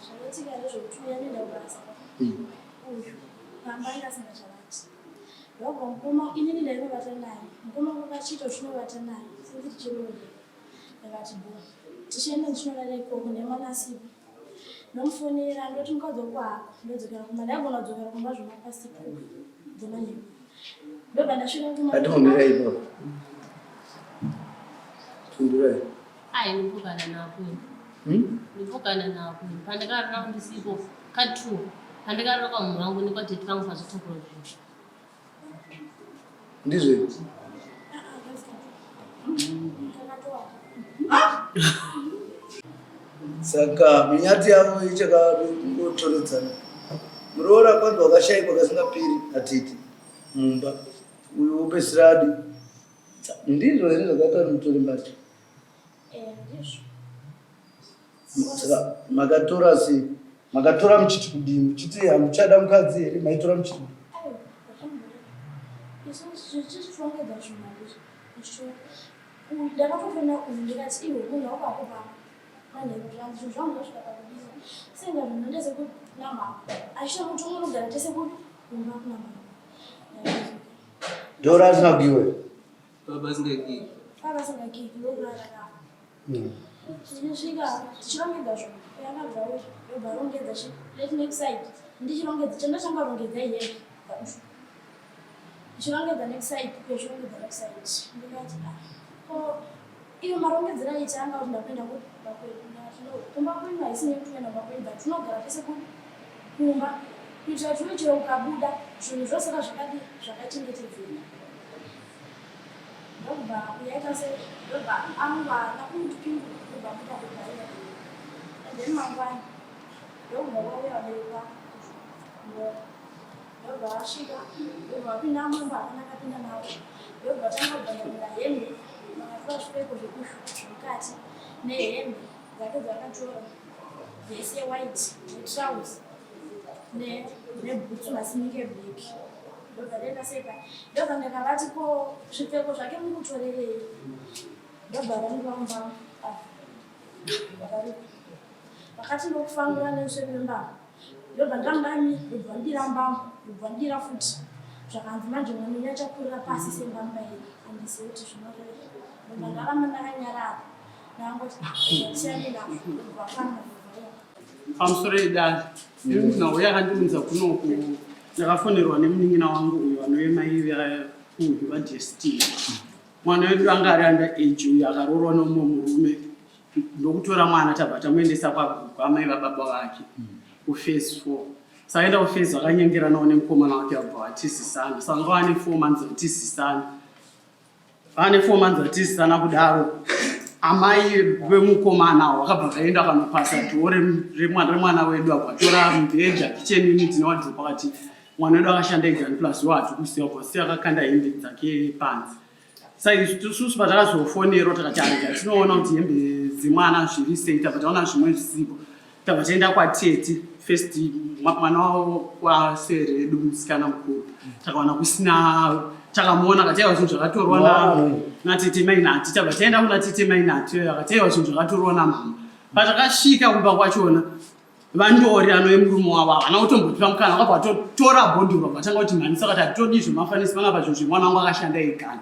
zvakatika ndezvekutuya nenda kubasa uyu pamba ingasingachavanti ndobva mukoma inini ndainobata naye mukoma kwakachita tinovata naye sinzi tichironda ndakati bo tichienda ndichinorara ikoko nemanasipo nomufonera ndoti mukadzokwaako ndodzokera kumba ndaigona kudzokera kumba zvemapasi 2 dzemanheru ndobva ndasvika kumaatimonera ipo tundurai nipukana napo nipukana napo pandakarara ndisipo katu pandakarara kwamhuri wangu nekwatete vangu pazvitakura zvinhu ndizvo saka minyati yavo ichakatongotoredzana muroora kwanza wakashayikwa kasingapiri atiti mumba uyu upesiradi ndizvo here zvakaita mutori mbati saka makatora sei makatora muchiti kudini muchiti hamuchada mukadzi here maitora muchiti ndakatofana uyu ndikati iwe munhu wakakubva manheru zvanzi zvinhu zvangu zvasvika pakudisa senga zvinhu ndezekuti namama achida kuti unogara tese kuti kumba kuna mama ndora asinagiwe baba asingagii baba asingagii ndokurara navo tichisvika tichirongedza zvinhu yakabva uyu yobva rongedza let next side ndichirongedza chandachangarongedza iyeyo ndichirongedza next side pechirongedza next side ndikati iwe marongedzera aitanga kuti ndapinda kumba kwenyu haisine kuti uenda kwakwenyu tinogara tese kumba kuitira kuti chero ukabuda zvinhu zvosara zvakachengetedzeka ndobva kuyaita se ndobva angwana kuti pingu ndobva kuda kugaira then mangwani ndobva wauya wabereka ndobva asvika ndobva wapinda amwemba akanakapinda nawo ndobva tangobvandanira hembe makatora zvipfeko zvemukati nehembe dzake dzakatora yese white netrausi nebhutsu masinike black ndobva denda sepa ndobva ndakavati ko zvipfeko zvake mukutorerei ndobva vanivamba vakati ndokufangura neusvevembamo ndobva ndangami ndobva ndirambamo ndobva ndira futi zvakanzi manje mwana yachakurira pasi sembamba iyi andisi kuti zvinoreva ndobva ndaramba ndakanyarara ndangoti tiyanenazvo ndobva fanga pamusoro edare munhu yakandiunza kunoku ndakafonerwa nemunin'ina wangu uyu anoemai uyu vadestiny mwana wedu anga ari under age uyu akaroorwa nomumwe murume ndokutora mwana tabva tamuendesa kwamai vababa vake kuphase 4 sakaenda kuphase vakanyengeranawo nemukomana wake vabva vatisisana saka vane 4 months vatisisana vane 4 months vatisisana kudaro amai vemukomana wakabva kaenda kanopasa dhoo remwana wedu akatora mubhedha kitchen unit newadhiro pakati mwana wedu akashanda egani plus watu kusiya bosi akakanda hembe dzake panzi saka isusu patakazofonero takati arega tinoona kuti hembe dzemwana zviri sei tabva taona zvimwe zvisipo tabva taenda kwatete first mwana wavo waseredu musikana mukuru takaona kusina takamuona akataiwa zvinhu zvakatorwa natete mainhati tabva taenda kuna tete mainhati akataiwa zvinhu zvakatorwa namama patakasvika kumba kwachona vandori anoemurume wavo havana kutombotipa mukana vakabva totora bhonduro vatanga kuti mhani saka tati todi zvemafanisi panapa zvinhu zvemwana wangu akashanda egani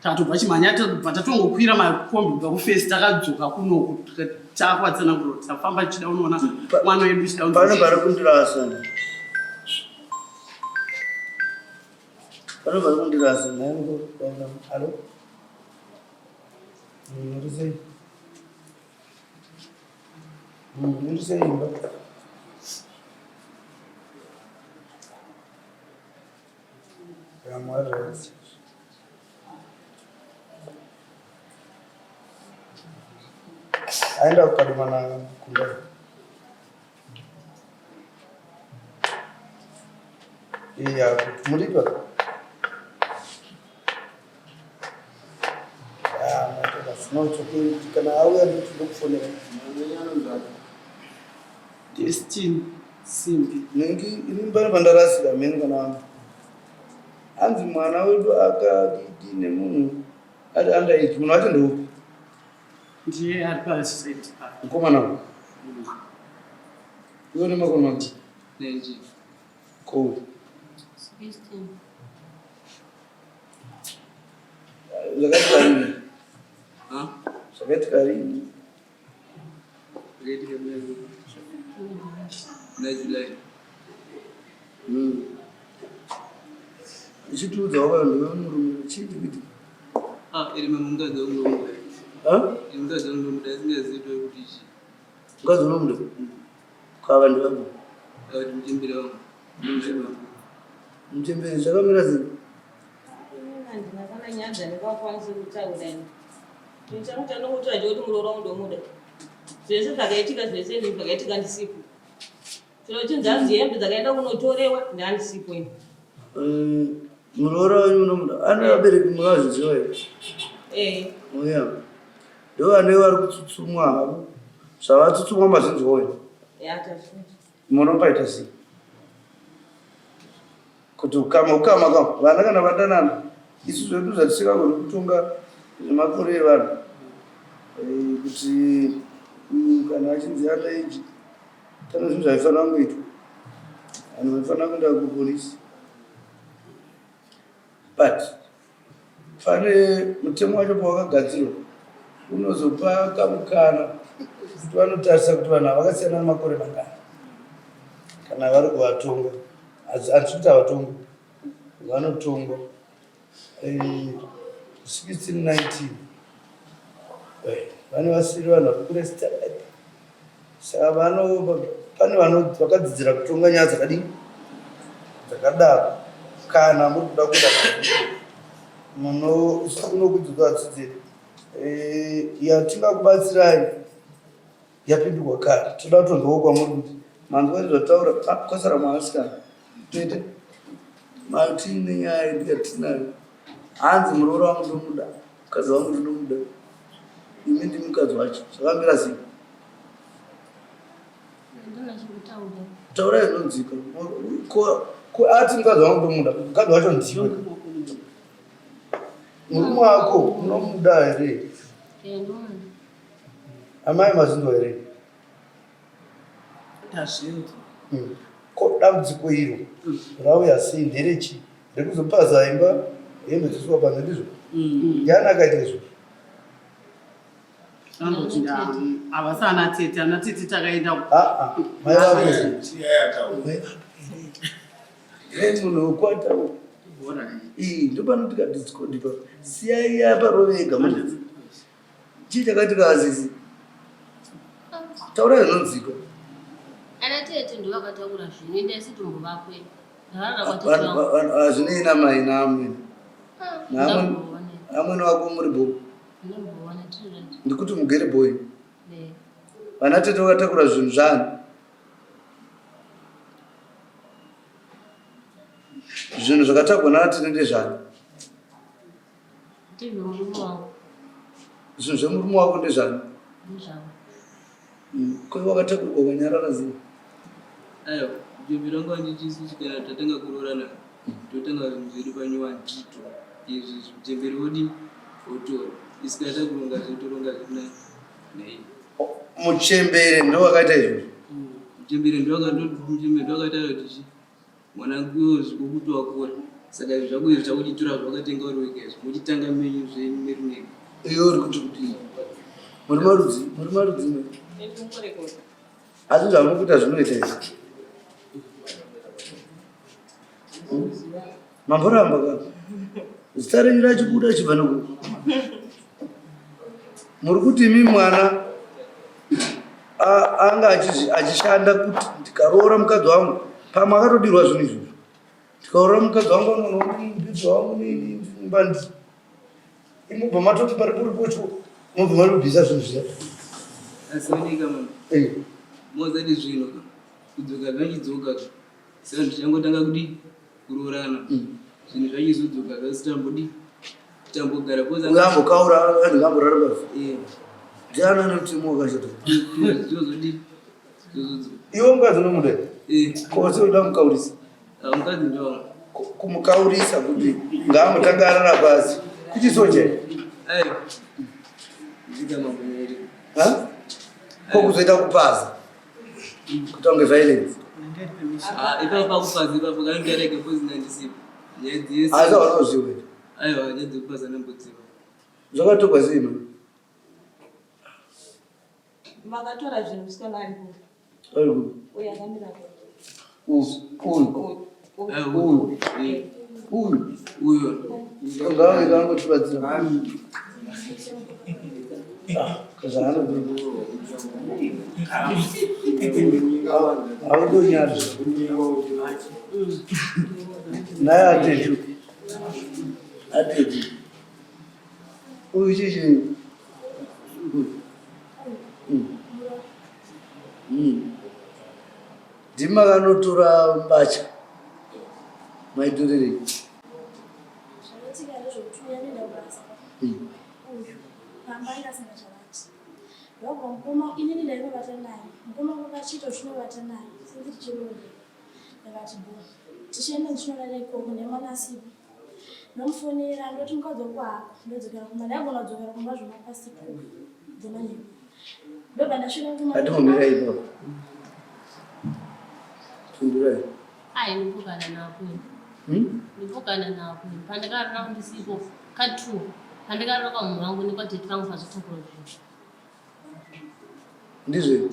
takatobva chimhanya tabva tatongokwira makombi kubva kufesi takadzoka kunoku takatsanangura tafamba tichida unoona mwana wedu chida panobara kundirasa panobara kundirasa alo murisei murisei imba yamwarasi aenda kukadumana kumba iya muripa kana auya ndikufonera destiny simbi nengi inimbara pandarasika meni kana anzi mwana wedu akadidi nemunhu ari underage munhu wacho ndeupi ndiye ari paside mukomana Iwe nemakore manga? 19. Cool. 16. Zakati karini? Ha? Zakati karini? Zakati karini? Na July. Ichituudza wavanhu vamurume chii kuti? Iri mamunga dzaungomuda. Munga dzaungomuda asingazivi kuti ichi. Munga dzaungomuda? Kwa vanhu vangu? Kuti muchembere wangu. Muchembere zvakamira sei? Ndinakanyadza ndikakwanisa kutaura ine. Ndichamuta nokuti kuti muroora undomuda. Zvese zvakaitika zvese zvakaitika ndisipo. Chiro chinzanzi hembe dzakaenda kunotorewa ndandisipo ine. Muroora wenyu unomuda? Ana vabereki mukazviziva here? Oya. Ndo vane vari kutsutsumwa havo. Zvavatsutsumwa mazhinji woyo. Munompaita sei? Kuti ukama vana kana vadanana isu zvedu zvatisingagoni kutonga zvemakore evanhu kuti kana achinzi ana eji pane zvinhu zvaifanira kungoitwa. Vanhu vaifanira kuenda kupolisi. But pane mutemo wacho pawakagadzirwa unozopa kamukana kuti vanotarisa kuti vanhu havakasiyana nemakore mangana kana vari kuvatonga. Hatikuti havatonga, vanotonga 16-19. Vane vasiri vanhu vakuresita. Saka pane vakadzidzira kutonga nyaya dzakadii dzakadaro. Kana muri kuda kuda munokudzidza vadzidziri yatingakubatsirai yapindurwa kare. Toda kutonzwawo kwamuri kuti manzwa nezvataura kwasara mwanasikana toite mati nenyaya yedu yatinayo. Hanzi muroora wangu ndomuda, mukadzi wangu ndomuda, imi ndimi mukadzi wacho. Zvakamira sei? Taura inonzika. Ati mukadzi wangu ndomuda, mukadzi wacho ndiwe. Murume wako unomuda here? Amai mazindo here? Ko dambudziko iro rauya sei? Nderechi? Ndekuzopaza imba hembe dzisuwa panze ndizvo? Ndiani akaita izvo? Havasana tete, ana tete takaenda mai vako munhu wokwatawo ndopanotika discord pa siyai apa rovega mandidzi chii chakatika azizi taura inonzika. Ana tete ndo vakataura zvino ende sitombo vakwe. Hazvinei namai naamwene. Amwene wako muri bho? Ndikuti mugere bhoyi. Vana tete vakatakura zvinhu zvanhu. Zvinhu zvakatakwa nana tete ndezvani? Zvinhu zvemurume wako ndezvani? Koi wakatakurwa ukanyarara sei? Aiwa, jombi rangu handichisusi kana tatanga kuroorana totanga zvinhu zvedu panyuwani tito izvi zvitemberi wodi otora isikata kuronga zvitoronga zvinai nei. Muchembere ndo wakaita izvozvo? Muchembere ndo wakataura kuti mwanangu zvikukuti wakura saka izvi zvako izvi takuchitora zvakatenga uri wega izvi muchitanga menyu zvenyu merunega. Iyo uri kuti muri marudzi asi zvamuri kuita zvinoita izvi mamboramba ka zita renyu rachibuda chibva noku muri kuti imi mwana anga achishanda kuti ndikaroora mukadzi wangu pamwe akatodirwa zvinhu izvozvo ndikaroora mukadzi wangu anombidzi wangu mbandi imubva matoti pari puri pocho mubva marubvisa zvinhu zviya asioneka mama mozadi zvino kudzoka zvachidzoka saka ndichangotanga kudi kuroorana zvinhu zvachizodzoka zvasitambodi tambogara uambokaura ndingamborara basi ndiani anotimo wakashata zozodi iwe mukadzi unomuda kose uda mukaurisa mukadzi ndo kumukaurisa kuti ngaamutanga arara pasi kuchisoje ndika mabonyeri ko kuzoita kupaza kutonge violence. Ipapo pakufazi ipapo kangereke pozinandisipo. Yese. Asa wanoziwe. Aiwa nyadzi kupaza nembodziwa. Zvakatogwa zima. Vakatora zvinhu musikana ari ku. Uya akamira. Uyu. Ngawe kangotibatsira. Kazana audonyari naye atete uyu chichi ndima kanotora mbacha maitorerei zvinoitika ndezvekutuya nenda basa uyu pamba ingasingachavati ndobva mukoma inini ndainobata naye mukoma kwakachita zvinovata naye sinzi tichirode ndakati bo tichienda ndichinorara ikoko nemanasipo nomufonera ndoti mukadzi wokwahako ndodzokera kumba ndaigona kudzokera kumba zvemapasi dzemanheru ndobva ndasvika atimomira ipapo tundurai ndipokana nako ndipokana nako pandakarira ndisipo katru pandakarira kwamunhu wangu nekwatete vangu pazvitokoro zvinhu ndizve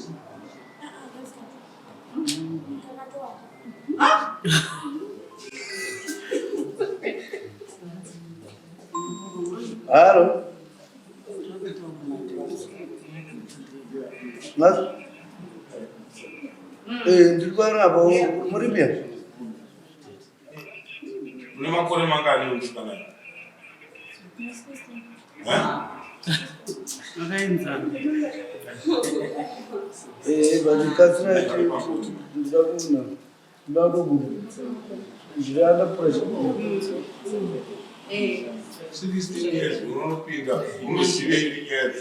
halo ndiri kuvarinapo muri mia Une makore mangani usikana? Akaenzana. Vachikatsira ndida kuona ndida kubuda ndiraanda pressure 16 years unopinda unosiviri years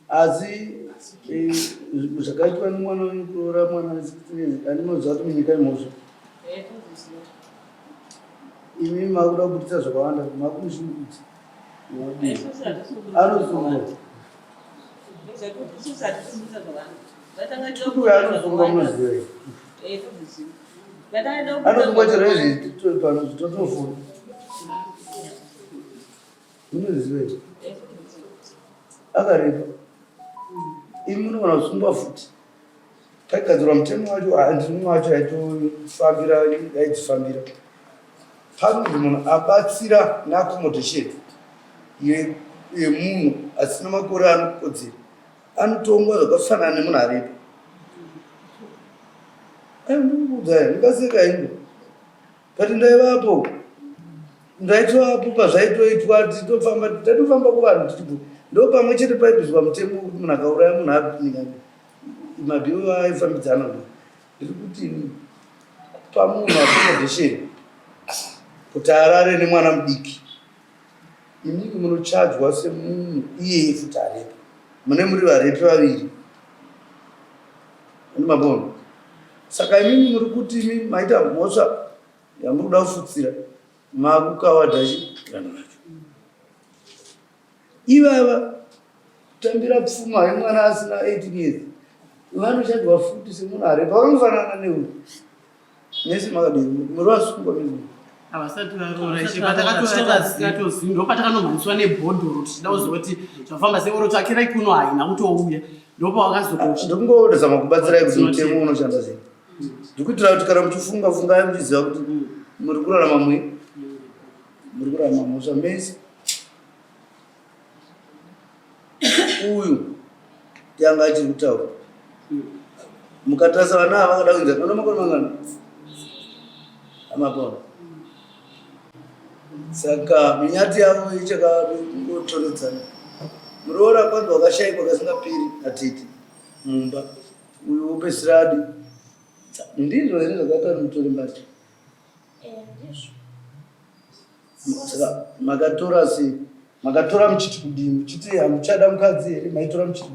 asi zvakaitwa nemwana wekuroora mwana we16 years andinoziva kuti munyika imhosva imi makuda kubudisa zvakawanda makushingudzi anozungwa uyo anozungwa munoziva anozungwa chero izvi pano zvitotofuna munoziva akarepa imi munogona kusungwa futi taigadzirwa mutemo wacho handimwe wacho aidzifambira panonzi munhu abatsira neaccommodation yemunhu asina makore anokodzera anotongwa zvakafanana nemunhu arepa ndikuudzai ndikaseka ingo kati ndaivapo ndaitovapo pazvaitoitwa tatofamba kuvanhu tichibu ndo pamwe chete paibviswa mutemo wekuti munhu akauraya munhu apinga mabhiwo aifambidzana ndiri kuti pamunhu accommodation kuti arare nemwana mudiki imimi munochadzwa semunhu iyeye futi arepa mune muri varepi vaviri andimabona saka imimi muri kuti imi maita mhosva yamuri kuda kufutsira makukawadhachi rana vacho ivava kutambira pfuma yemwana asina 18 years vanochadzwa futi semunhu arepa vakangofanana neuyu nesi makadii muri vasungwa mizii havasati varoora ishe patakatoziva ndopatakanomhanyiswa nebhodhoro tichida kuziva kuti zvafamba seoro tsvakirai kuno haina kutouya ndopawakazondokungoodazama kubatsirai kuti mutemo unoshanda sei ndikuitira kuti kana muchifunga fungai muchiziva kuti muri kurarama muri kurarama mhosva mese uyu yanga achiri kutaura mukatarisa vana ava vakada kuinza kana makore mangana amapona saka minyati yavo ichakangotorodzana muroora kwanza wakashayikwa kasingaperi atete mumba uyu upesiradi ndizvo here zvakaita mutore mbacho saka makatora sei makatora muchiti kudini muchiti hamuchada mukadzi here maitora muchiti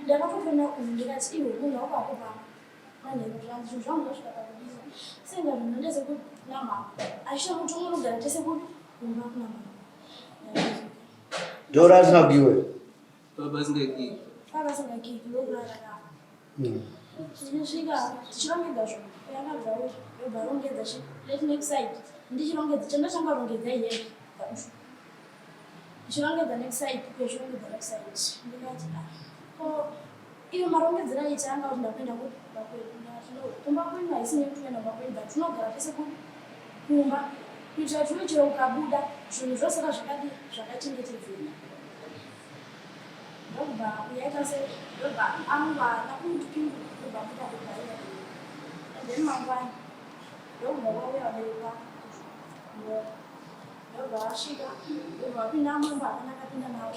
ndakatofana uyu ndikati iwe munhu wakakupama nanhero zvangu zvinhu zvangu zvazvikakakudisa senga zvinhu ndezekuti namama achita kuti unogara tese kuti kumba kuna mama Dora asina kugiwe. Baba asingagii. Baba asingagii ndokurara nawo. Tinosvika tichirongedza zvinhu yakabvawo yobva rongedza let next side ndichirongedza chandachanga rongedza iyeyo ndichirongedza next side kwezvirongedza next side ndikati iyo marongedzero aita anga kuti ndakuenda kumba kwenyu haisine kuti uenda kumba kwenyu but tinogara pese kumba kuitira kuti uno chero ukabuda zvinhu zvosaka zvakachengetedzeka ndobva kuyaita se ndobva angwana kumutipindu ndobva kuda kugaira then mangwani ndobva wauya wabereka ndobva wasvika ndobva wapinda amamba akanaka pinda nawo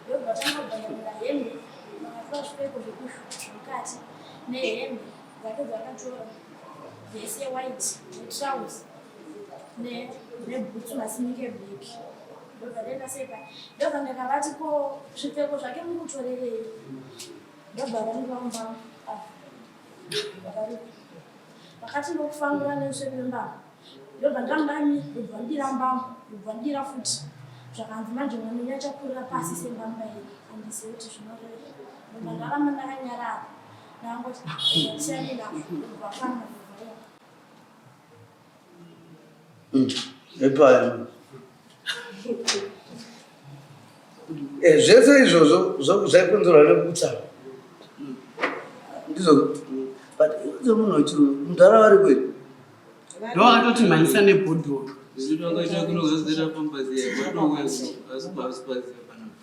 ndobva tanga kubhandamira hembe vakatora zvipfeko zvemukati nehembe dzake dzakatora vhesi yewhite netrausi nebhutsu masinike black ndobva ndenda sepa ndobva ndakavati ko zvipfeko zvake mukutorerei ndobva vanivamba vakati ndokufangura nezvevembamo ndobva ndangani ndobva ndira mbamo ndobva ndira futi zvakanzi manje mwana yachakurira pasi sembamba iyi handizivi kuti zvinoreva ndobva ndaramba ndakanyarara ndangoti tiyaninazo ndobva fana Epaya. Zvese izvozvo zvaikonzerwa nekutsamwa. Ndizvo but iwe munhu wechiro mudhara vari kweri. Ndowakatoti mhanyisa nebhodhoro. Zviri wakaita kunogadzira pambazi yakwatouya asipaziya panapa.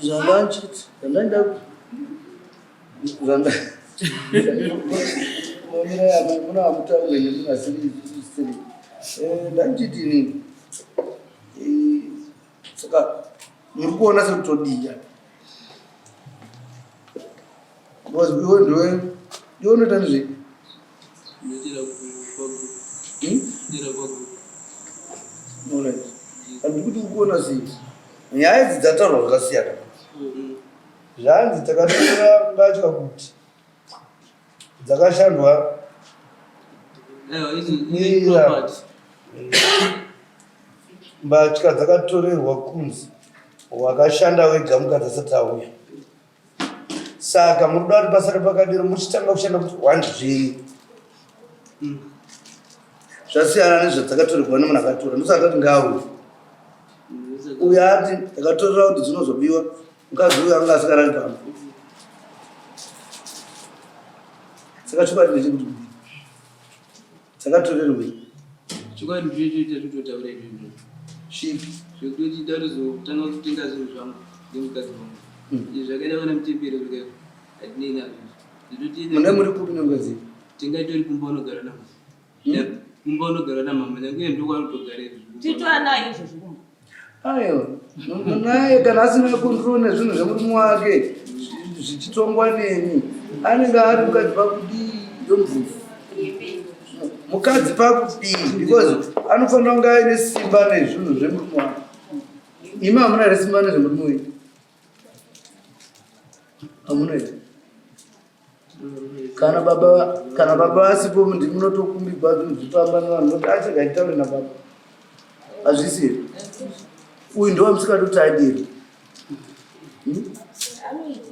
Zvandanchiti zvandaenda mamira yama muna amutaureni munasiri ndanchiti inini saka muri kuona sekutodiya because iwe ndiwe unoita nezvii handiri kuti ukuona sei nyaya idzi dzataurwa zvakasiyana zvanzi takatora ngatya kuti dzakashandwa mbatya dzakatorerwa kunzi wakashanda wega mukadzi asati auya saka muri kuda kuti basa repakadiro muchitanga kushanda kuti wandizvii zvasiyana nezvadzakatorerwa nemunhu akatora ndosaka kuti ngauye uyo ati ndakatorera kuti dzinozobiwa mukadzi uyo anga asikarari pamwe saka chokwadi ndechekuti dzakatorerwei chokwadi ndinochoita tototaura izvozvo chipi zvekuti tarizotanga kutenga zvinhu zvangu nemukadzi wangu izvi zvakaita vana mutembere vika hatinei nazvo mune muri kupi nengezi tingatori kumba unogara namama kumba unogara namama nyange ndokwakutogara izvi titoanayo izvo zvikumba ayo naye kana asina kontrol nezvinhu zvemurume wake zvichitongwa nemi anenge ari mukadzi pakudii yomvufu mukadzi pakudii because anofanira kunge aine simba nezvinhu zvemurume wake imi hamuna here simba nezvemurume wenyu hamuna here kana baba asipo ndimi munotokumbirwa zvinhu zvifamba nevanhu noti achagaitaure nababa hazvisi here uyu ndiwa musikati kuti adiri anoita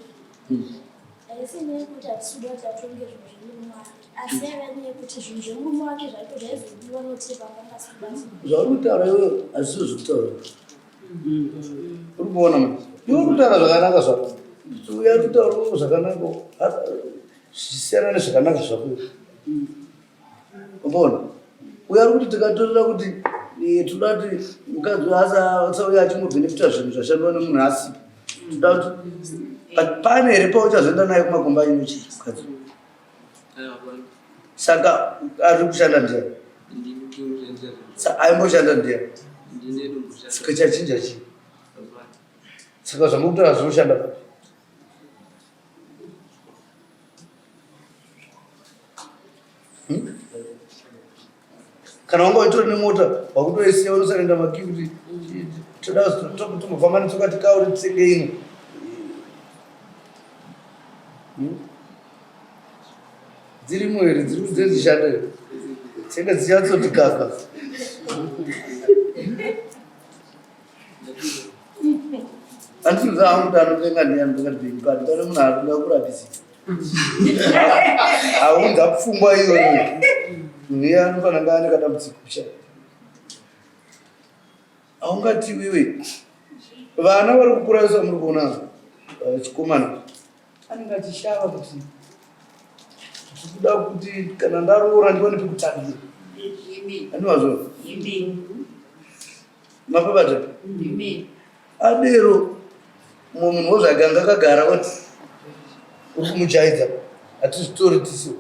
haisi nekuti hatisuda kuti atonge zvinhu zvemurume wake asi yava nekuti zvinhu zvemurume wake zvaito zvaizobiwa notipa pangasuda zvauri kutaura iwe hazisiwo zvekutaura uri kuona ma iwe uri kutaura zvakanaka zvako uyo ari kutaurawo zvakanaka zvisiyana nezvakanaka zvako umbona uyo ari kuti tikatorera kuti toda kuti mukadzi asauya achimubhenefita zvinhu zvashandwa nemunhu asipo toda kuti pane here pauchazoenda naye kumakomba inochii mukadzi saka ari kushanda ndiani aimboshanda ndiani saka chachinja chii saka zvamukutaura zvinoshanda papi kana wanga waitori nemota wakutoisiya unosaenda maki kuti toda tomufamba netsoka tikauri tisenge ino dzirimo here dziri kudzedzishanda here tsenge dzichatsoti kaka wangu anotenga ndiani pakati pane munhu anoda kurapisa. Haunza pfungwa iyoyo. Munhu anofanira kunge ane kadambudziko kushaya. Haungati iwe vana vari kukura vese muri kuona chikomana anenge achishava kuti kuda kuti kana ndaroora ndione pekutangira. Anivazvo mapapata adero mumwe munhu wozvaganga akagara wati uri kumujaidza hatizvitori tiso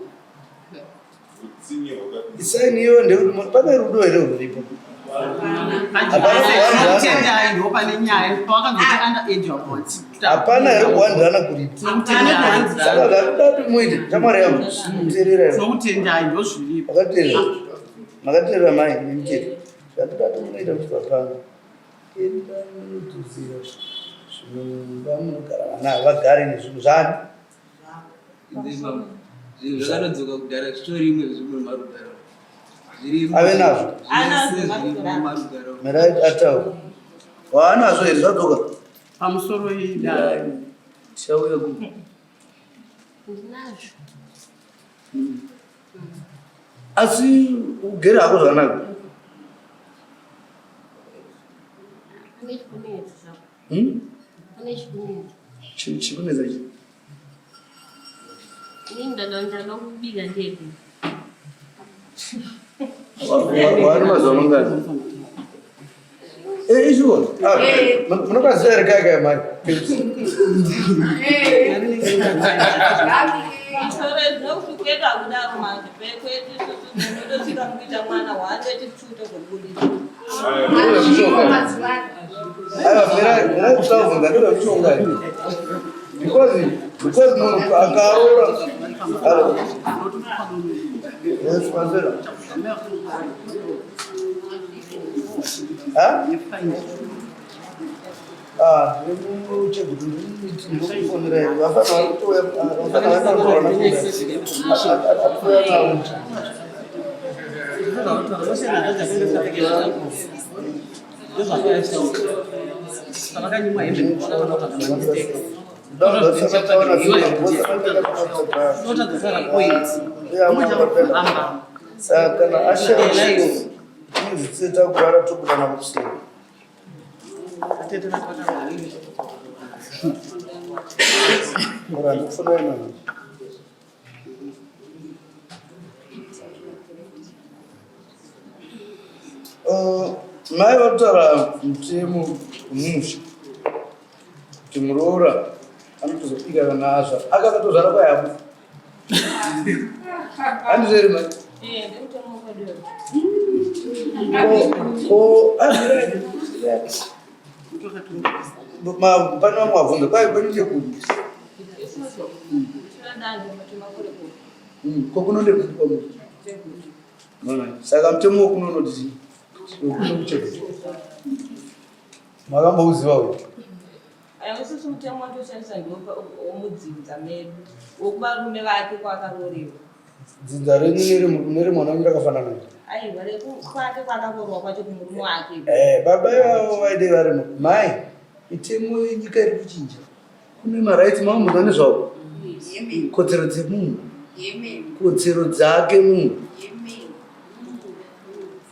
isaini iyo ndekuti pane rudo here ruripo. Hapana here kuwandirana kuripo. Saka zvakuda muite shamwari yangu muteerera makateerera mai nemutete zvakuda munoita kuti vapanga endanotuziva zvinova munogara vana havagari nezvinhu zvani zvinhu zvakadzoka kudhara zvitori imwe zvimwe marugaro ave nazvo merai ataura waanazvo here zvadzoka pamusoro idai chauya ku ndinazvo asi ugere hako zvanaka pane chikunetsa zvako pane chikunetsa chikunetsa chi inini ndada kubika ndege wari mazuva mangani izvo munokaziva here kaya mari kuenda kudaro manje pekwete ndosvika kuita mwana waanze chichuto zvokubudisa aiwa kutauvunza ndoda kuchonga because munhu akaroora kana ashaya zitsita kurara tokudana kusina mai vatara mutemo umusha kuti muroora anotozobika kana asva akakatozvara kwayabo handizveri mai pane vamwe wabvunza kwai kwenike kudi kokunondekudikwam saka mutemo wokunonoti wekunokucheketi makambouziva uyu isusu mutemo watoshandisa ndomudzinza medu wokuvarume vake kwakarorewa dzinza renyu nerimwana wanyu rakafanana aiwa rekwake kwakarorewa kwacho kumurume wake baba ivavo vaide varimo mai mitemo yenyika iri kuchinja kune maraiti mamuza nezvavo kodzero dzemunhu kodzero dzake munhu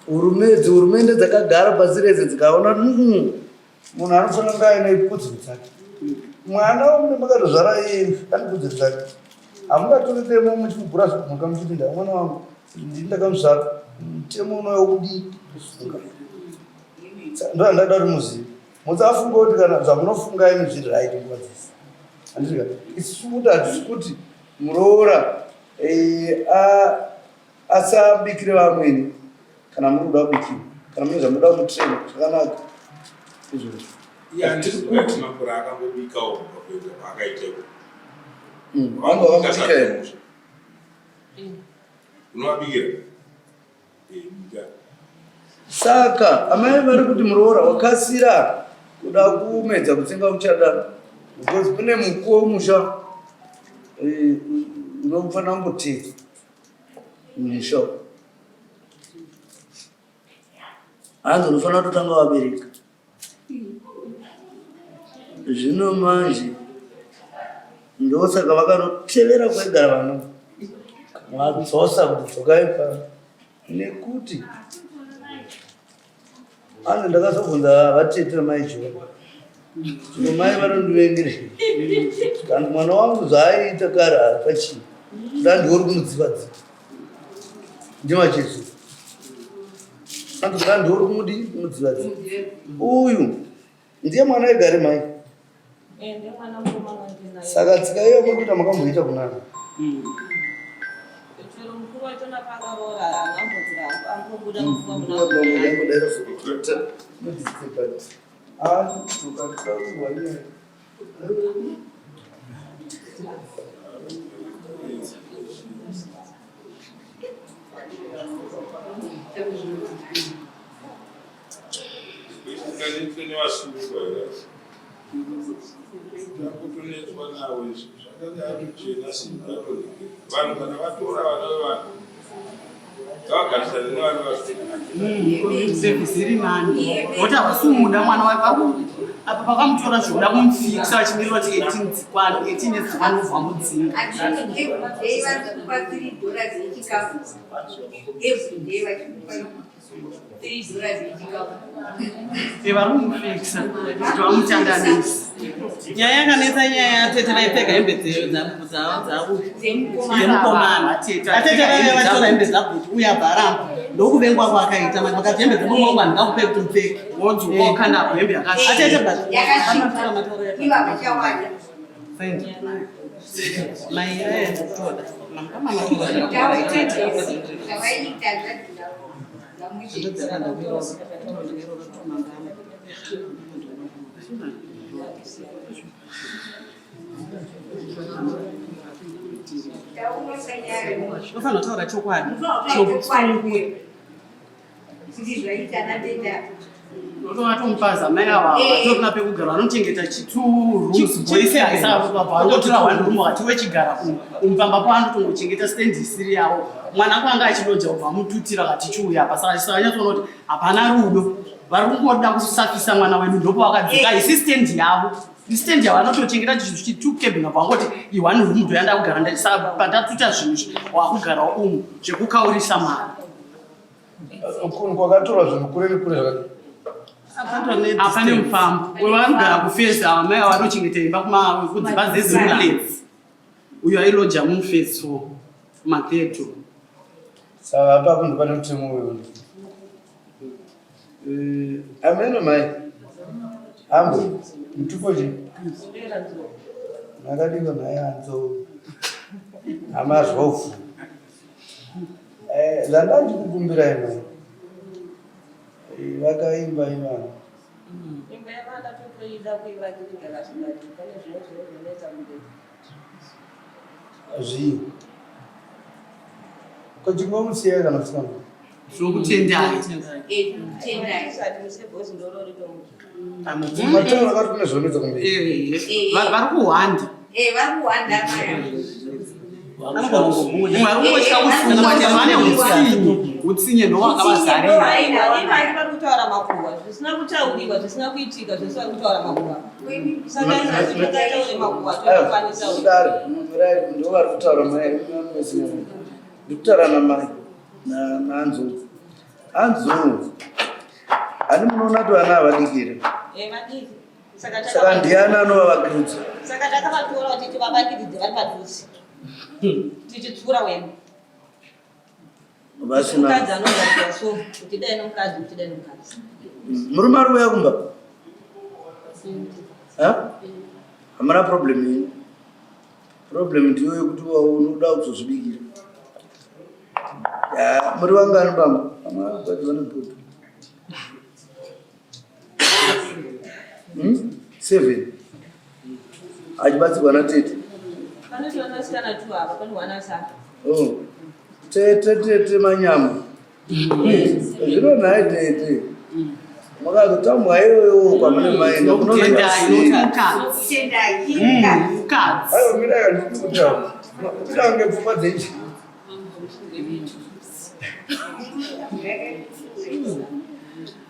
hurumende dzakagara pasi rese dzikaona munhu anofanira kunge aine kodzero dzake mwana wamune makatozvara iye ane kodzero dzake hamungatorepemo muchimugura zvokumhuka muchiti mwana wangu ndakamusvara mutemo unouya wokudii kusunga ndo andada kuti muzive musafunga kuti kana zvamunofunga imi zviri raiti nguva dzese handizvika isusu kuti hatisi kuti muroora asabikire vamweni kana muri kuda kubikiwa kana mune zvamunoda kumutrena zvakanaka izvozvo makore akangobikawo kupedza paakaiteko vanga vamubika here unovabikira saka amai vari kuti muroora wakasira kuda kumedza kutsenga uchada because kune mukuwo musha unofanira kungotedza musha hanzi unofanira kutotanga wabereka zvino manje ndosaka vakanotevera kwegara vano vadzosa kuti dzokai pano nekuti ane ndakazobvunza vatete maichiwa zvino mai vanondivengere kana mwana wangu zvaaiita kare pachii ndandiori kumudziva-dziva ndimachesu andiori kumudziva-dziva uyu ndiye mwana egare mai saka tsika iyo mokuita makamboita kunana ziri nani woti havasumuda mwana waiparume apa pakamutora zvoda kumufikisa vachimirira kuti 18 dzikwano 18 edzikwana ubva mudzinga vari kumufikisa kuti vamutandanisi nyaya yakanetsa nyaya yatete vaipfeka hembe dzavo dzemukomana atete vaive vachitora hembe dzabhuti uya bharamba ndokuvengwa kwakaita mani vakati hembe dzemumongwa ndingakupe kuti mupfeke wodzuka ukanapo hembe atete mai aenda kutoda ufanira kutaura chokwadi vatomupaza mai ava vatorina pekugara vanochengeta chituruvoiseaisavangotora wanhurume vati wechigara umupamba po anotongochengeta stendi isiri yavo mwana kwanga achinoja ubva mututira kati chiuya pa saka chisanyatsoona kuti hapana rudo vari kungoda kusafisa mwana wedu ndopo vakadzika isi stendi yavo istendi yavo anotochengeta chitukebhina vangoti iwani rumu ndoyanda kugara pandatuta zvinhu wakugarawo umu zvekukaurisa mari kwakatorwa zvinhu kure nekure zvakati apane mufambo wevanogara kufesi ava mai vanochengeta imba kudzimba dzezirulets uyo ailoja mufesi 4 matheto saka apa kundu pane mutemo wedu ameno mai ambo mutukoje nakadika mai anzo amazvofu zandandi kukumbira imai vakaimba ivana zvii kochingomutsiya kana kusana zvokutendai matauro akati kune zvonetsa kumberi vari kuhwanda utsinye ndowakavazarira vari kutaura makuhwa zvisina kutauriwa zvisina kuitika zvese vari kutaura makuhwa saka inazitaure makuhwa tokwanisa ndo vari kutaura mai ndikutaura namai naanzou ani munoona kuti vana havadikire saka ndiani anovavakirudza saka takavatora kuti tivavakiridze vari padhuzi tichitsura wena mukadzi anogatia so kuti dai nomukadzi kuti dai nomukadzi murume ari uya kumba hamuna problem yenyu problem ndiyo yekuti unoda kuzozvibikira muri vangani bamba amakadzi vanebhutu 7 achibatsirwa natete panotiwanasikana tu apa panowanasaka tete manyama zvinonhai tete makazotambwa iyoyo kwamune maenda aiomiraandikutange pfuma dzechi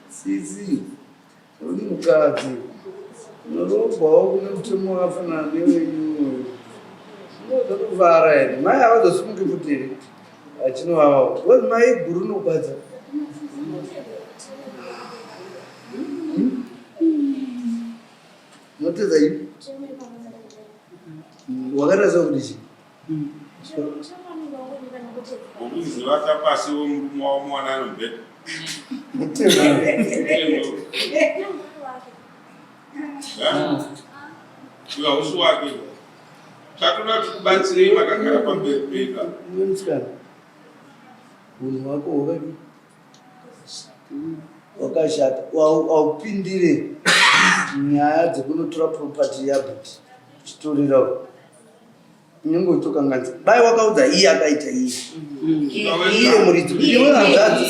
sisi uri mukadzi unorogwawo kune mutemo wakafanana newenyu unozokuvara here. Mai havazosimuke futiri achinovava kozi mai guru rinokwadza. Notedza ivi wakata sekudichi Ukuzivata pasi womurume womwana anobhedha. Iwe hausi wake. Tatoda kuti kubatsirei makagara pamberi pega. musikana munhu wako wakashata aupindire nyaya dzekunotora propati yabhuti chitorera nyangwe utokanganza bai wakaudza iye akaita iye muridzi iwe hanzvadzi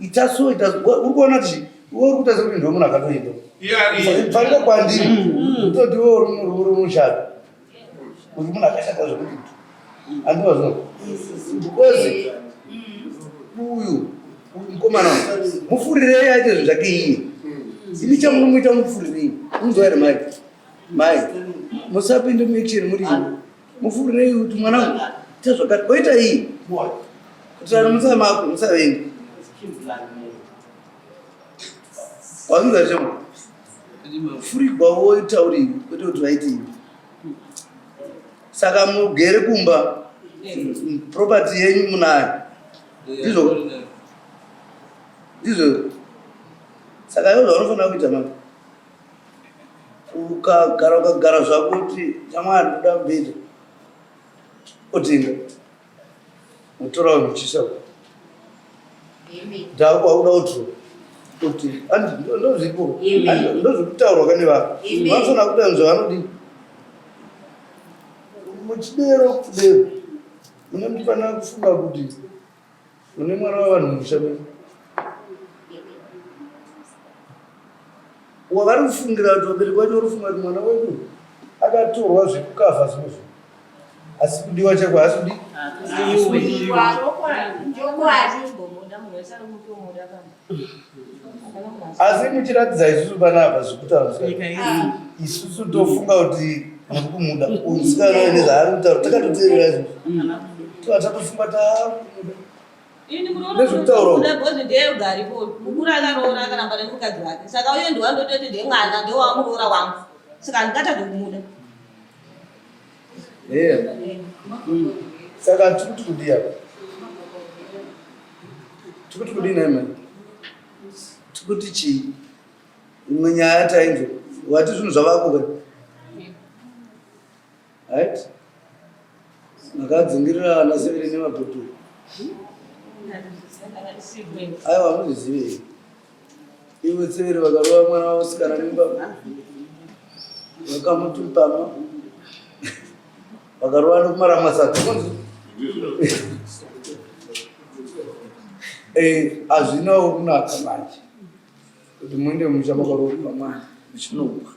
itaso uri kuona kuti uri kutaza kuti ndomunhu akatoenda farika kwandiri utoti we uri mushado uri munhu akashata zvekuti handivazvona because uyu mukomana mufurirei aite zvinhu zvake iye ini chamunomuita mufurirei unzwa here mai musapinde muaction muri mufurirei kuti mwanangu ita zvakati koita iyi kuti ari musamako musavenga wazunza chemo furigwawo woitauriwi kwete kuti vaite ivi saka mugere kumba property yenyu munayo ndizvo saka ivo zvaunofanira kuita maka ukagara zvako kuti chamwari kuda mbedha otenga mutorawo muchisa ndakwakuda utro kuti ndozvipo ndozvekutaurwa kane vako vanofanira kuda zvavanodii muchidero kudero mune mufanira kufunga kuti mune mwana wavanhu mushameni wavari kufungira kuti vabereki vacho vari kufunga kuti mwana wedu akatorwa zvekukafa zvinozvo asi kudiwa chako hasi kudi asi muchiratidza isusu panapa zvekutaura isusu tofunga kuti muri kumuda usikana nezvaari kutaura takatoteerera izvozvo tatofunga taakumuda ini muroora bhozi ndiye ugaripo mukuru akaroora akaramba nemukadzi wake saka uye ndiwandototi ndiye mwana ndiye wamuroora wangu saka ndingatadze kumuda saka tikuti kudi apa tikuti kudi naima tikuti chii imwe nyaya tainzo wati zvinhu zvavako kani right makadzingirira ana severi nemabhotoro aiwa muzvizivei iwe severi vakarova mwana wausikana mimba vakamutupama vakarova nekumaramwasadzi hazvinawo kunaka manje kuti muende musha makaropa mwana zvinouka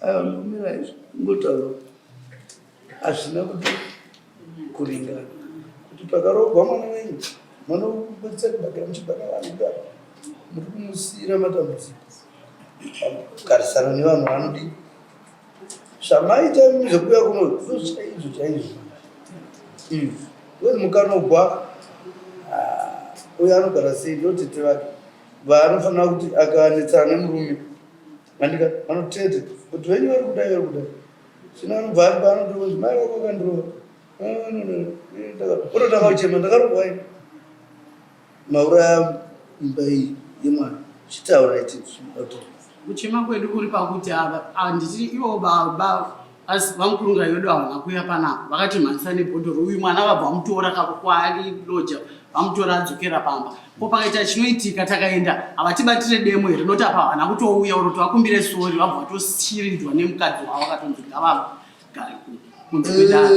aiwa ndikumira izvo ngotaura hazvina kuti kuringana kuti pakarogwa mwana wenyu munokwanisa kubhakira muchibhakira vanhuga muri kumusiyira matambudziko garisana nevanhu vanodii zvamaita zvekuya kuno chaizvo chaizvo wezi mukanogwa uyo anogara sei ndotete vake vaanofanira kuti akanetsana nemurume andika anotete kuti venyu vari kudai vari kudai zvino anobva ari paanotooti mai wako akandirova ototanga kuchema ndakarogwai mauraya imba iyi yemwana chitaura iti kuchema kwedu kuri pakuti handiti ivo vamukurunga yedu havana kuya panapa vakati mhanisa nebhodhoro uyu mwana vabva vamutora kwaari loja vamutora adzokera pamba ko pakaita chinoitika takaenda havatibatire demo here noti apa havana kutouya uroti vakumbire sori vabva vatosirirwa nemukadzi wavo akatonzi ngavava gari kunzi kwedaa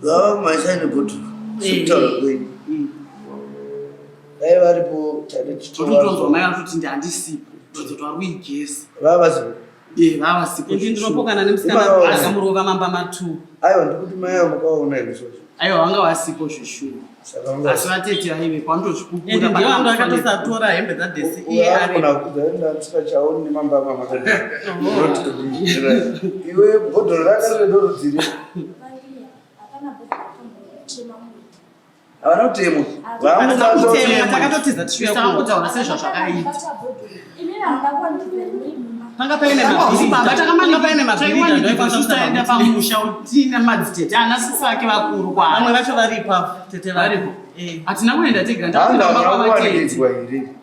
vava kumhanisa nebhodhoro sekutaura kwenyu dai varipo tototonzwa mai vatoti ndihandisipo tozoti vari kuigezi vavasipo vavasipo ndinopokana nemusikana akamurova mamba 2 aiwa ndikuti mai avo makaona izvozvo aiwa vanga vasipo zvishuru asi vatete vaive kwandozvikukura ndio vantu vakatosatora hembe dzadhesi iye ari ndatisachaoni nemambama iwe bhodhoro rakaredorudzire havana kutemwa takatotiza tishuyakuutaura sezvazvakaita panga paine mavhiritaenda pamusha tine madzitete ana sisake vakuru kwavamwe vacho varipa tete varipo hatina kuenda tegaaavatete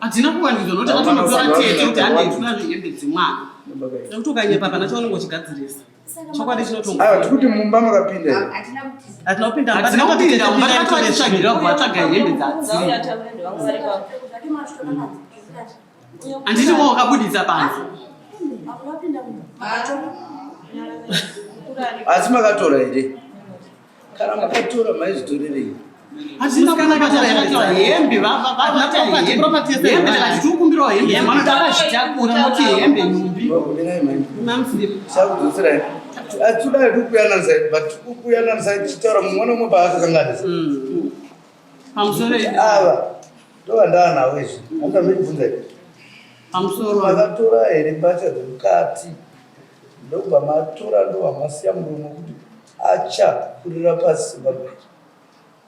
hatina kuwanidzwa nokuti akatonotora tete kuti handeituna zvihembe dzemwana nekuti ukanyepa pana chaunenge uchigadzirisa chokwadi chinotokuti mumba makapinda hatina kupinda mumbaatovatisvagirira kuvatsvaga hembe dzadziri handiti mo wakabudisa panze asi makatora here kana makatora maizvitorerei hatina kana katora hembe vatikumbirawo hembe manotakazvitakura noti hembe nhumbi sakudzosera atidai kukuyananisa but kukuyananisa tichitaura mumwe nomwe paakakanganisa pamusoro ava ndovandaa nawo izvi andamekubvunza pamusoro makatora here mbatya dzemukati ndobva matora ndobva masiya murume kuti achakurira pasi zimbabwe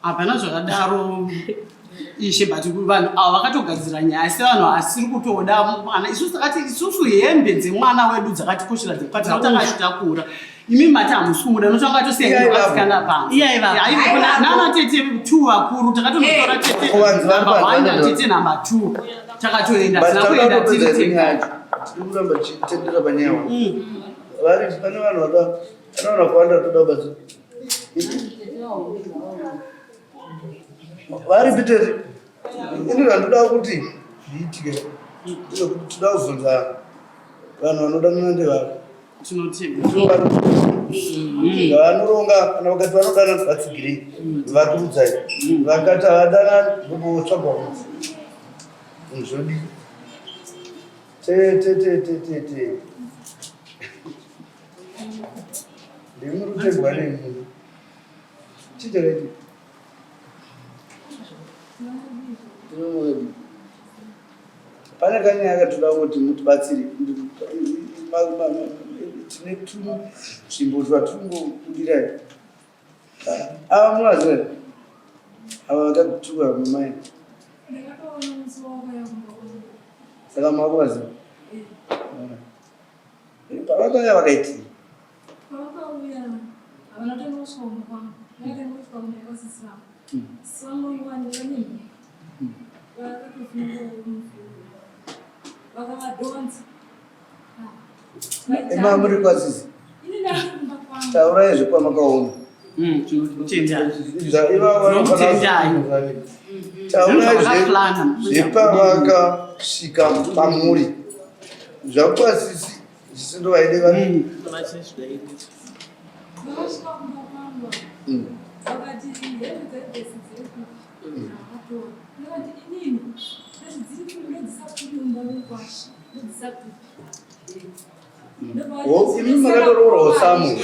hapana zvakadaro ishe but vanhu avo vakatogadzira nyaya sevanhu asiri kutoda mwana isusu takati isusu hembe dzemwana wedu dzakatikoshera dzekukati takazvitakura imi mati hamusumuda notanga tosiyaaasikana panaanatete 2 vakuru takatonotora tete namba 2 takatoenda tinakuenda tiri tirikutamba chitendera panyawa vari pane vanhu vanoona kuwanda toda basa vari piteri ini vandoda kuti zviitike toda kuvhunza vanhu vanodanana ndevavo vanoronga kana vakati vanodana vatsigirei vakuudzai vakati havadana ndobotsvagwa zvodi tete ndimurutegwa nemunhu chichakaiti pane kanyaya katoda kuti mutibatsiri tine tunzvimbo twatingobudirai ava muvaziva ava vakatukwa mumai saka makuvaziva pavakauya vakaitii emamuri kwasisi taurai zvekwamakaona taurai zvepavakasvika pamuri zvakwasisi zvisindovaide vanhu imi makatoroorwawo samwe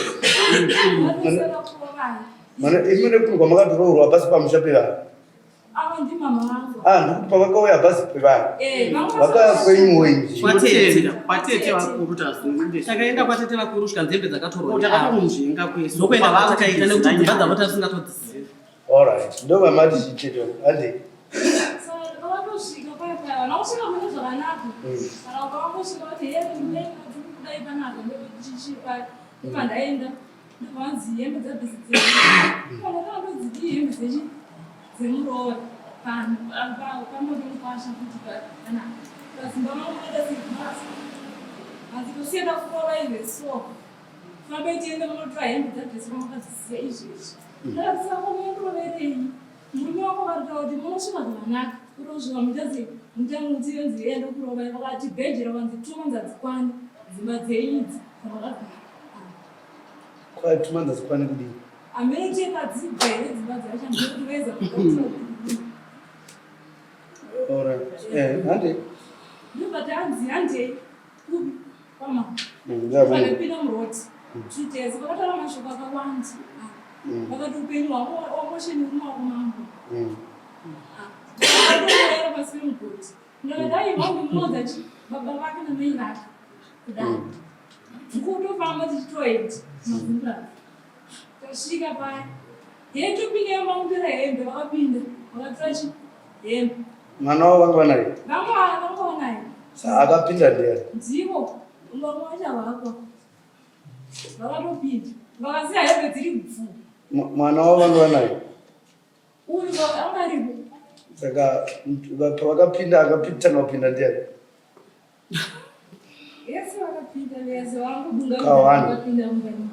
imi nekurwa makatoroorwa pasi pamusha pevanhu ndikuti pavakauya pasi pevanhu vakauya kwenyu wenji kwatete vakuru takaenda kwatete vakuru svika nzembe dzakatorwatakamunzvenga kwesokuenda vatakaita nekuti dzimba dzavo tasingatodizivi allright ndovamati chiteto ande nemuroora hazitosienda kurova ive so fabetiende munotora hembe dzadhesi vamakadzisiya izvezvi ndaasakomendoverei murume wako varitaura kuti munosvika zvakanaka kutosvika muchamutirenzirende kurova vakati bhejera vanzi tumanza dzikwani dzimba dzeidzi dzavakagara kwatumanza dzikwani kudii americheka dzibva here dzimba dzavashandiveza hande ndobati hanzi handei kubi kwamanepinda muroti zvitezi vakatora mashoko akawanda vakati upenyu hwavo wamosheni rumwako mambo baba vake namai vake kudai mkutofamba tichitoiti mazimba tasvika paya yetopinda yamaundira hembe vakapinda vakatora hembe mwana wavo vanga vanaye vanga vanaye akapinda ndiani ndivo vamwe vachavakwa vakatopinda vakasiya hembe dziri bvu mwana wavo vanga vanaye uyu angaripo saka vakapinda akapitanga kupinda ndiani yese vakapinda vese vakudunga Kawanda. vakapinda mungani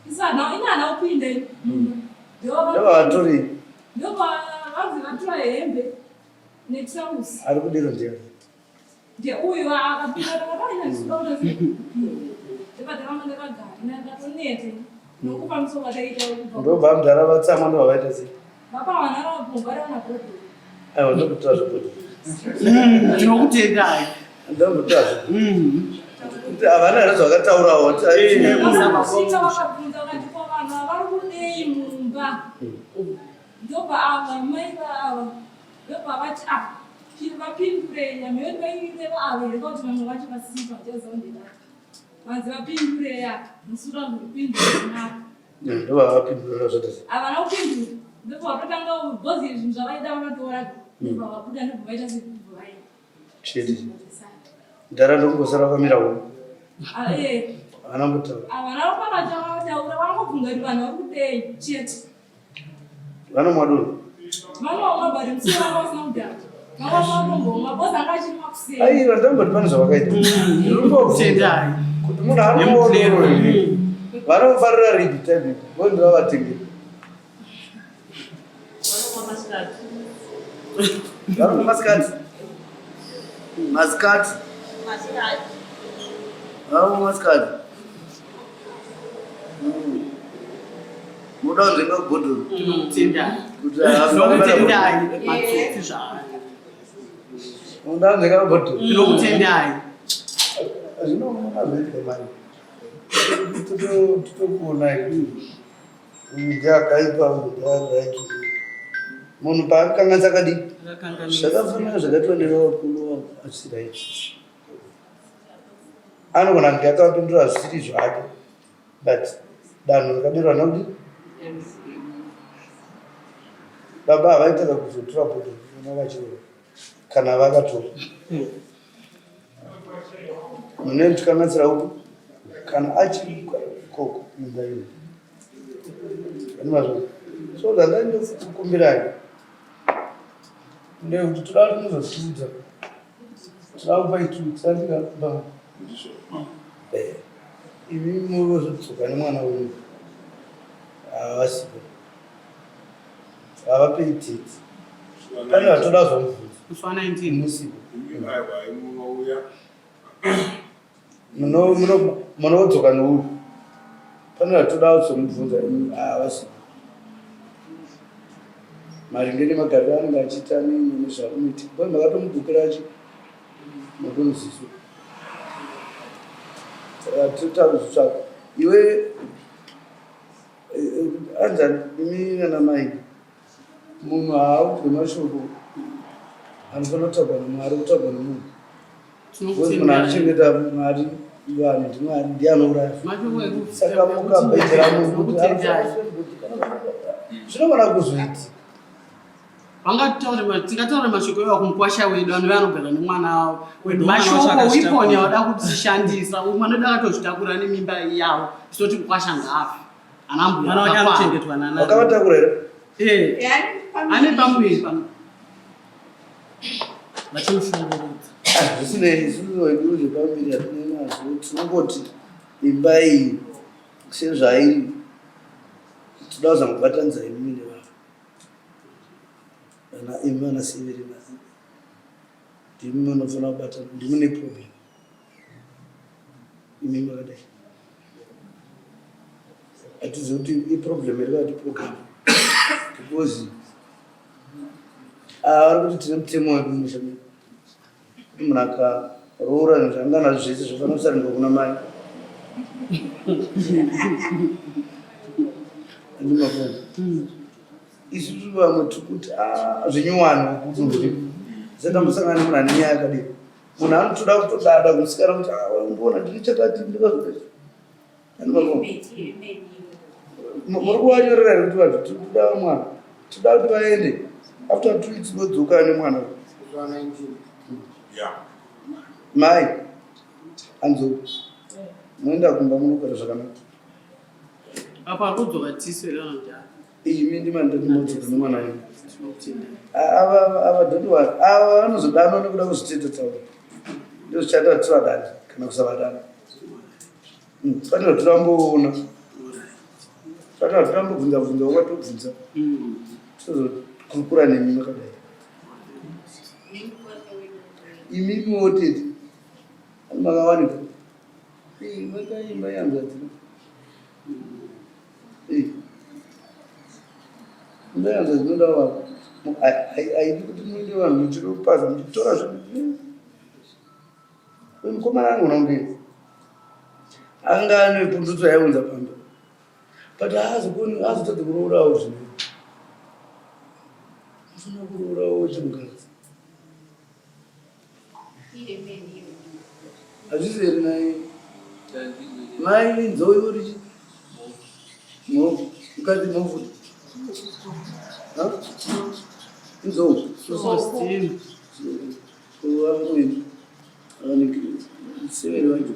inana upinda ndovavatori ndovanzi vatora hembe netrausi ari kudiro ndiani ndeuyu akapinda akadaina chisoda ndepatakamanga ndakagara ndakatonete nokupa musoro vataita ndobva mudhara vatsama ndovavaita sei vapa vanhara vapongwara napoto aiwa ndokutora zvokuti ndinokutendai ndokutora kuti havana here zvakataurawo vasvika vakabvunza vakatipa vanhu vari kudei mumba ndobva ava mai vaava ndobva vati vapindure nyama yoti vaireva ava here kauti vamwe vacho vasipa chazondedaka vanzi vapindureya musura ruripindura ndova vapindurira zvotasi havana kupindura ndobva vatotanga bhozi zvinhu zvavaida vakatoraga ndobva vabuda ndobva vaita sekubva vaida chete ndara ndokungosara vakamira uno havana mbotaura havana vakavataura vangobvunga kuti vanhu vari kudei chete vanomwadoro vanooma bari musoro vanga vasina kudhara vanga vatombomwa bhozi anga achiri makusei aiwa ndamboti pane zvavakaita ndinokutendai kuti munhu anoodoro vanofarira ripi type vondira vatengeri vanomwa masikati masikati vanomwa masikati muda kunzenga kubhodhoro ndinokutendai kuti ndinokutendai matsotsi zvaayo muda kunzenga kubhodhoro ndinokutendai zvinoona zveite mari titokuona ndakaipa ndaraiki munhu paakanganisa kadi zvakafanira zvakaitwa nevakuru asiraiti anogona kunge akapindura zvisiri zvake but danho rikadirwa nokuti baba havaitaka kuzotora poto ona vachiona kana vakatora mune tikanganisira uku kana achiri koko imba ino animazvo so zvandaindokukumbirai ndekuti toda tinozotiudza toda kupa itutsandikaba ivi muzodzoka nemwana wenyu havasipo havapei tete pane vatoda zvomubvunza musipo munodzoka nouyu pane vatoda kuzomubvunza havasipo maringe nemagariro anenge achiita nezvakumitika bai makatomubhukira achi makomuziso saka totauzvitsvaka iwe anzani imi nana mai munhu haaudzwe mashoko anofanira kutagwa nemwari kutagwa nemunhu munhu anochengeta mwari vanhu ndimwari ndianouraya saka mukabhedhera munhu kuti zvinogona kuzoiti tingataura mashoko iwa kumukwasha wedu anove anogara nemwana wedu mashoko iponi avada kutishandisa mwana wedu akatozvitakura nemimba yavo tisoti kukwasha ngaafi anambuwakavatakura here ane pamuviri pano vachimushunguridza zvisinei isusu wedu zvepamiri hatinei nazvo tinongoti imba iyi sezvairi toda kuzangobatanidza imi nevanhu ana imi vanaseveri nasi ndimi munofanira kubatana ndimi neproblem imi makadai hatizivi kuti iproblem iri kati program because vari kuti tine mutemo wedu musha medu kuti munhu akaroora nezvanga nazvo zvese zvofanira kusaringa kuna mai andimafoni isusu vamwe tikuti zvinyuwani kuti zeta musangane munhu ane nyaya yakadii. Munhu anotoda kutodada kusikana kuti mbona ndiri chakati ndikazodai. Muri kuvanyorera here kuti vanhu tikuda mwana toda kuti vaende after 2 weeks vodzoka nemwana. Mai anzo muenda kumba munogara zvakanaka. Apa kudzoka tiso lana imi ndimandodzoka nemwana wangu. Ava dhodha ava vanozodanwa nekuda kuzviteta taura ndio zvichaita tivadani kana kusavadana. Fatira tiramboona fatira tirambobvunza wakatobvunza tozokukura nemi makadai imi miwoteti ani makawanika makaimba yanzadzina imba yanza dzinoda vanhu haidi kuti muinde vanhu muchiropaza muchitora zvinhu mukomana angu naungezi anga ane pundutso yaunza pamba but azotadza kurourawo zvino afuna kurourawo chimukadzi hazvisi here naye mai nzou urichi mukadzi mofuta nzou amwene severi wacho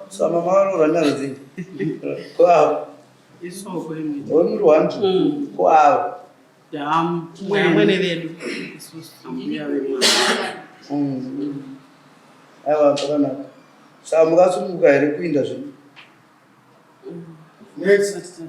sama mavaroora nyanza kwavo omuri wanju kwavo amwene vedu aiwa pakanaka saka mukasununguka here kuinda zvino. Next.